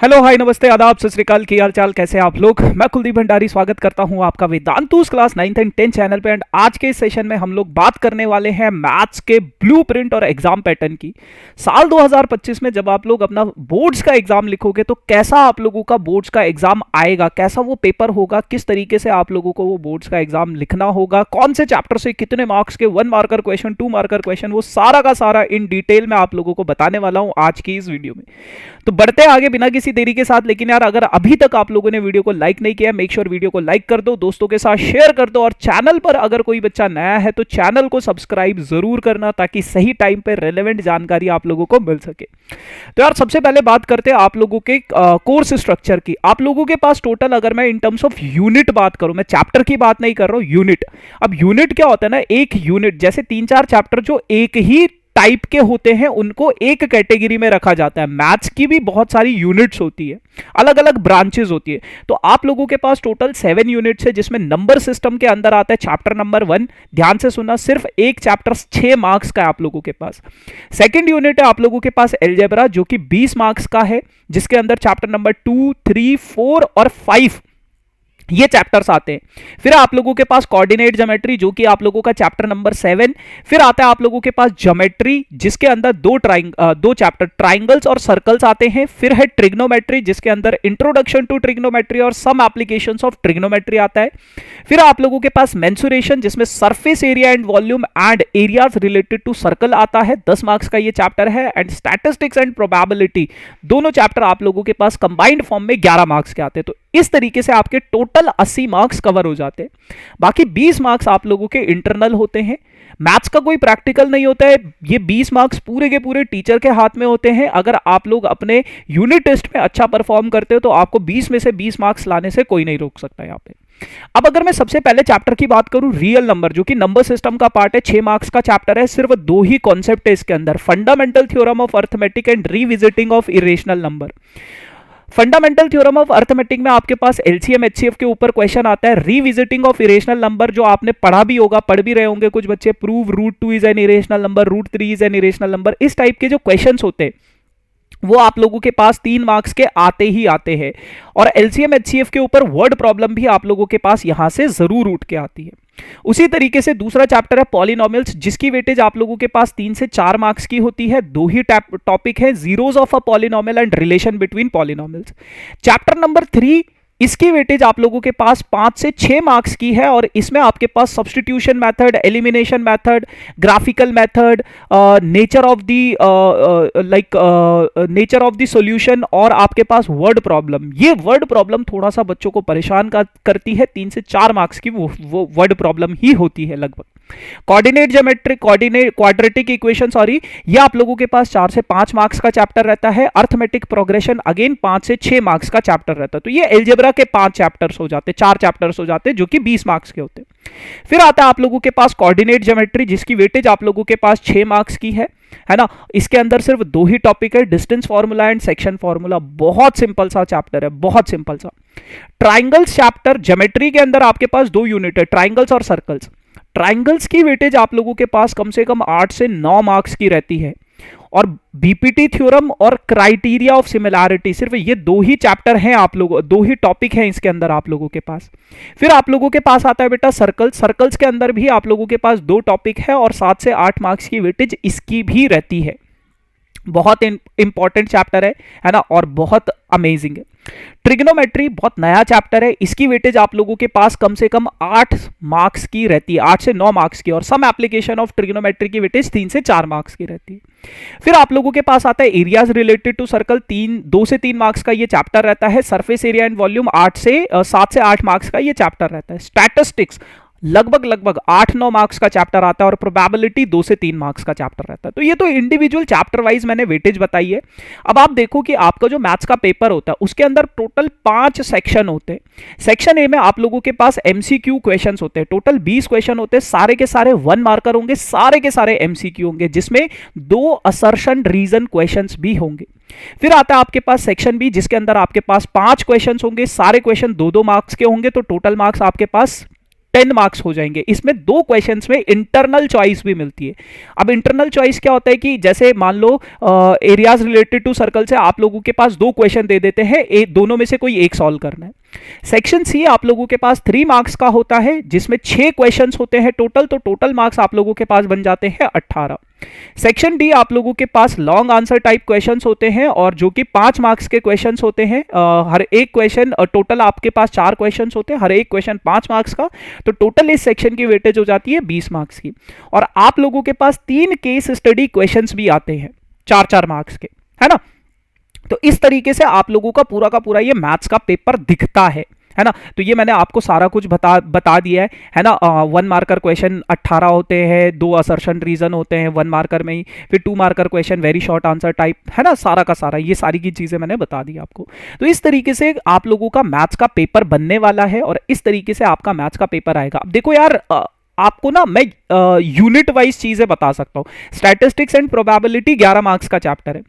Hello hi नमस्ते आदाब सत श्री अकाल, की हाल चाल, कैसे आप लोग। मैं कुलदीप भंडारी स्वागत करता हूं आपका Vedantu's class 9th and 10th channel पे। एंड आज के इस सेशन में हम लोग बात करने वाले हैं मैथ्स के ब्लूप्रिंट और एग्जाम पैटर्न की। साल 2025 में जब आप लोग अपना बोर्ड्स का एग्जाम लिखोगे तो कैसा आप लोगों का बोर्ड्स का एग्जाम आएगा, कैसा वो पेपर होगा, किस तरीके से आप लोगों को वो बोर्ड्स का एग्जाम लिखना होगा, कौन से चैप्टर से कितने मार्क्स के 1 मार्कर क्वेश्चन, 2 मार्कर क्वेश्चन, वो सारा का सारा इन डिटेल में आप लोगों को बताने वाला हूं आज की इस वीडियो में। तो बढ़ते आगे बिना किसी देरी के साथ। लेकिन यार अगर अभी तक आप लोगों ने वीडियो को लाइक नहीं किया, मेक श्योर वीडियो को लाइक कर दो, दोस्तों के साथ शेयर कर दो, और चैनल पर अगर कोई बच्चा नया है तो चैनल को सब्सक्राइब जरूर करना ताकि सही टाइम पे रेलेवेंट जानकारी आप लोगों को मिल सके। तो यार सबसे पहले बात करते हैं आप लोगों के कोर्स स्ट्रक्चर की। आप लोगों के पास टोटल, अगर मैं इन टर्म्स ऑफ यूनिट बात करूं, मैं चैप्टर की बात नहीं कर रहा हूं, यूनिट। अब यूनिट क्या होता है ना, एक यूनिट जैसे 3-4 चैप्टर जो एक ही टाइप के होते हैं उनको एक कैटेगरी में रखा जाता है। मैथ्स की भी बहुत सारी यूनिट्स होती है, अलग अलग ब्रांचेस होती है। तो आप लोगों के पास टोटल 7 यूनिट्स है, जिसमें नंबर सिस्टम के अंदर आता है चैप्टर नंबर 1। ध्यान से सुनना, सिर्फ एक चैप्टर 6 मार्क्स का है आप लोगों के पास। सेकंड यूनिट है आप लोगों के पास एलजेब्रा, जो कि 20 मार्क्स का है, जिसके अंदर चैप्टर नंबर 2, 3, 4 और 5 ये चैप्टर्स आते हैं। फिर आप लोगों के पास कोऑर्डिनेट ज्योमेट्री, जो कि आप लोगों का चैप्टर नंबर 7। फिर आता है आप लोगों के पास ज्योमेट्री, जिसके अंदर दो चैप्टर ट्राइंगल्स और सर्कल्स आते हैं। फिर है ट्रिग्नोमेट्री, जिसके अंदर इंट्रोडक्शन टू ट्रिग्नोमेट्री और सम एप्लीकेशंस ऑफ ट्रिग्नोमेट्री आता है। फिर आप लोगों के पास मेंसुरेशन, जिसमें surface area and volume and areas related to circle आता है, 10 मार्क्स का ये चैप्टर है। एंड स्टैटिस्टिक्स एंड प्रोबेबिलिटी, दोनों चैप्टर आप लोगों के पास कंबाइंड फॉर्म में 11 मार्क्स के आते हैं। तो इस तरीके से आपके टोटल 80 मार्क्स कवर हो जाते हैं। बाकी 20 मार्क्स आप लोगों के इंटरनल होते हैं। मैथ्स का कोई प्रैक्टिकल नहीं होता है, ये 20 मार्क्स पूरे के पूरे टीचर के हाथ में होते हैं। अगर आप लोग अपने यूनिट टेस्ट में अच्छा परफॉर्म करते हो तो आपको 20 में से 20 मार्क्स लाने से कोई नहीं रोक सकता यहाँ पे। अब अगर मैं सबसे पहले चैप्टर की बात करूं, रियल नंबर, जो कि नंबर सिस्टम का पार्ट है, 6 मार्क्स का चैप्टर है। सिर्फ 2 ही कॉन्सेप्ट है इसके अंदर, fundamental theorem of arithmetic and revisiting of irrational number. Fundamental theorem of arithmetic में आपके पास एलसीएम एचसीएफ के ऊपर क्वेश्चन आता है। रीविजिटिंग ऑफ इरेशनल नंबर, जो आपने पढ़ा भी होगा, पढ़ भी रहे होंगे कुछ बच्चे, prove √2 is an irrational number, √3 is an irrational number. इस टाइप के जो क्वेश्चंस होते हैं वो आप लोगों के पास 3 मार्क्स के आते ही आते हैं। और एलसीएम एचसीएफ के ऊपर वर्ड प्रॉब्लम भी आप लोगों के पास यहां से जरूर उठ के आती है। उसी तरीके से दूसरा चैप्टर है पॉलिनोमियल्स, जिसकी वेटेज आप लोगों के पास 3 से 4 मार्क्स की होती है। 2 ही टॉपिक है, zeros of a polynomial and relation between polynomials. Chapter number 3, इसकी वेटेज आप लोगों के पास 5 से 6 मार्क्स की है, और इसमें आपके पास substitution method, elimination method, graphical method, nature of the solution, और आपके पास वर्ड प्रॉब्लम। ये वर्ड प्रॉब्लम थोड़ा सा बच्चों को परेशान करती है। 3 से 4 मार्क्स की वो वर्ड प्रॉब्लम ही होती है लगभग। Coordinate geometry, quadratic equation, sorry, ये आप लोगों के पास 4 से 5 मार्क्स का चैप्टर रहता है। अर्थमेटिक प्रोग्रेशन अगेन 5 से 6 मार्क्स का चैप्टर रहता है। तो ये एलजेब्रा के 5 चैप्टर्स हो जाते, 4 चैप्टर्स हो जाते, जो कि 20 मार्क्स के होते हैं। फिर आता है आप लोगों के पास कोऑर्डिनेट ज्योमेट्री, जिसकी वेटेज आप लोगों के पास 6 मार्क्स की है ना। इसके अंदर सिर्फ 2 ही टॉपिक है, distance formula and section formula. बहुत सिंपल सा चैप्टर है, बहुत सिंपल सा। ट्राइंगल्स चैप्टर, ज्योमेट्री के अंदर आपके पास 2 यूनिट है, ट्राइंगल्स और सर्कल्स। ट्राइंगल्स की वेटेज आप लोगों के पास कम से कम 8 से 9 मार्क्स की रहती है। और बीपीटी थ्योरम और क्राइटेरिया ऑफ सिमिलैरिटी, सिर्फ ये 2 ही चैप्टर हैं आप लोगों, 2 ही टॉपिक हैं इसके अंदर आप लोगों के पास। फिर आप लोगों के पास आता है बेटा सर्कल्स। सर्कल्स के अंदर भी आप लोगों के पास 2 टॉपिक है, और 7 से 8 मार्क्स की वेटेज इसकी भी रहती है। बहुत इंपॉर्टेंट चैप्टर है ना, और बहुत अमेजिंग है। ट्रिग्नोमेट्री बहुत नया चैप्टर है, इसकी वेटेज आप लोगों के पास कम से कम 8 मार्क्स की रहती है, 8 से 9 मार्क्स की। और सम एप्लीकेशन ऑफ ट्रिग्नोमेट्री की वेटेज 3 से 4 मार्क्स की रहती है। फिर आप लोगों के पास आता है एरियाज रिलेटेड टू सर्कल, 2 से 3 मार्क्स का ये चैप्टर रहता है। सरफेस एरिया एंड वॉल्यूम 7 से 8 मार्क्स का ये चैप्टर रहता है। स्टैटिस्टिक्स लगभग 8-9 मार्क्स का चैप्टर आता है, और प्रोबेबिलिटी 2 से 3 मार्क्स का चैप्टर रहता है। तो ये तो इंडिविजुअल चैप्टर वाइज मैंने वेटेज बताई है। अब आप देखो कि आपका जो मैथ्स का पेपर होता है उसके अंदर टोटल 5 सेक्शन होते हैं। सेक्शन ए में आप लोगों के पास एमसीक्यू क्वेश्चंस होते हैं, टोटल 20 क्वेश्चन होते हैं, सारे के सारे 1 मार्कर होंगे, सारे के सारे एमसीक्यू होंगे, जिसमें 2 असर्शन रीजन क्वेश्चंस भी होंगे। फिर आता है आपके पास सेक्शन बी, जिसके अंदर आपके पास 5 क्वेश्चंस होंगे, सारे क्वेश्चन 2-2 मार्क्स के होंगे, तो टोटल मार्क्स आपके पास 10 मार्क्स हो जाएंगे। इसमें 2 क्वेश्चंस में इंटरनल चॉइस भी मिलती है। अब इंटरनल चॉइस क्या होता है कि जैसे मान लो एरियाज रिलेटेड टू सर्कल से आप लोगों के पास 2 क्वेश्चन दे देते हैं, दोनों में से कोई एक सॉल्व करना है। सेक्शन सी आप लोगों के पास 3 मार्क्स का होता है, जिसमें 6 क्वेश्चंस होते हैं टोटल, तो टोटल मार्क्स आप लोगों के पास बन जाते हैं 18। सेक्शन डी आप लोगों के पास लॉन्ग आंसर टाइप क्वेश्चंस होते हैं, और जो कि 5 मार्क्स के क्वेश्चंस होते हैं। हर एक क्वेश्चन टोटल आपके पास 4 क्वेश्चंस होते हैं, हर एक क्वेश्चन 5 मार्क्स का, तो टोटल इस सेक्शन की वेटेज हो जाती है 20 मार्क्स की। और आप लोगों के पास 3 केस स्टडी क्वेश्चंस भी आते हैं 4-4 मार्क्स के, है ना। तो इस तरीके से आप लोगों का पूरा ये मैथ्स का पेपर दिखता है ना। तो ये मैंने आपको सारा कुछ बता दिया है ना। 1 मार्कर क्वेश्चन 18 होते हैं, 2 असर्शन रीजन होते हैं 1 मार्कर में ही, फिर 2 marker question very short answer type, है ना। सारा का सारा ये सारी की चीजें मैंने बता दी आपको। तो इस तरीके से आप लोगों का मैथ्स का पेपर बनने वाला है, और इस तरीके से आपका मैथ्स का पेपर आएगा। अब देखो यार, आपको ना मैं यूनिट वाइज चीजें बता सकता हूं। स्टैटिस्टिक्स एंड प्रोबेबिलिटी 11 मार्क्स का चैप्टर है।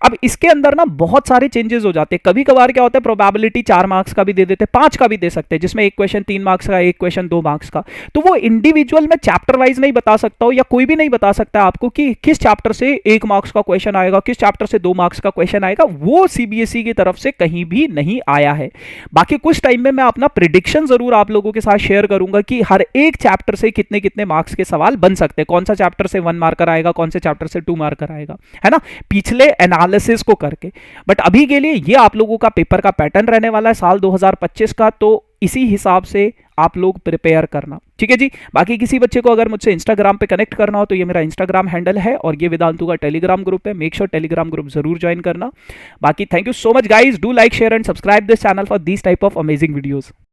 अब इसके अंदर ना बहुत सारे चेंजेस हो जाते हैं। कभी कभार क्या होता है, प्रोबेबिलिटी 4 मार्क्स का भी दे देते हैं, 5 का भी दे सकते हैं, जिसमें एक क्वेश्चन 3 मार्क्स का, एक क्वेश्चन 2 मार्क्स का। तो वो इंडिविजुअल मैं चैप्टर वाइज नहीं बता सकता हूं, या कोई भी नहीं बता सकता आपको कि किस चैप्टर से 1 मार्क्स का क्वेश्चन आएगा, किस चैप्टर से 2 मार्क्स का क्वेश्चन आएगा। वो सीबीएसई की तरफ से कहीं भी नहीं आया है। बाकी कुछ टाइम में मैं अपना प्रिडिक्शन जरूर आप लोगों के साथ शेयर करूंगा कि हर एक चैप्टर से कितने कितने मार्क्स के सवाल बन सकते हैं, कौन सा चैप्टर से 1 मार्कर आएगा, कौन से चैप्टर से 2 मार्कर आएगा, है ना, पिछले एनालिसिस को करके। बट अभी के लिए ये आप लोगों का पेपर का पैटर्न रहने वाला है साल 2025 का, तो इसी हिसाब से आप लोग प्रिपेयर करना, ठीक है जी। बाकी किसी बच्चे को अगर मुझसे इंस्टाग्राम पे कनेक्ट करना हो तो ये मेरा इंस्टाग्राम हैंडल है, और ये वेदांतु का टेलीग्राम ग्रुप है। मेक श्योर टेलीग्राम ग्रुप जरूर ज्वाइन करना। बाकी thank you so much guys, do like share and subscribe this channel for this type of amazing videos.